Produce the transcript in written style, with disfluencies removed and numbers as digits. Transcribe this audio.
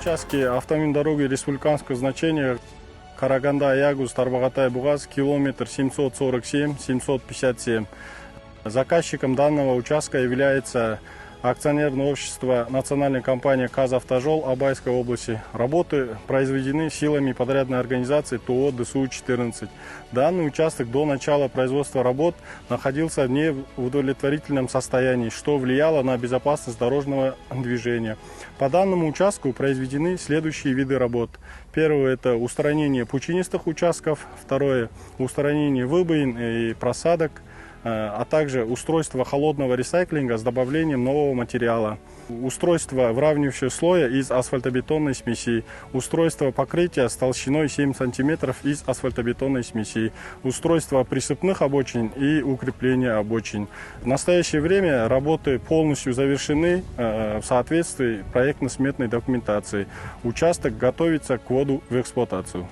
участке автомобильной дороги республиканского значения Караганда-Аягуз, Тарбағатай-Бугаз, километр 747-757. Заказчиком данного участка является акционерное общество национальной компании «Казавтожол» Абайской области. Работы произведены силами подрядной организации ТО ДСУ-14. Данный участок до начала производства работ находился в неудовлетворительном состоянии, что влияло на безопасность дорожного движения. По данному участку произведены следующие виды работ. Первое – это устранение пучинистых участков. Второе – устранение выбоин и просадок, а также устройство холодного ресайклинга с добавлением нового материала, устройство выравнивающего слоя из асфальтобетонной смеси, устройство покрытия с толщиной 7 см из асфальтобетонной смеси, устройство присыпных обочин и укрепление обочин. В настоящее время работы полностью завершены в соответствии проектно-сметной документации. Участок готовится к вводу в эксплуатацию.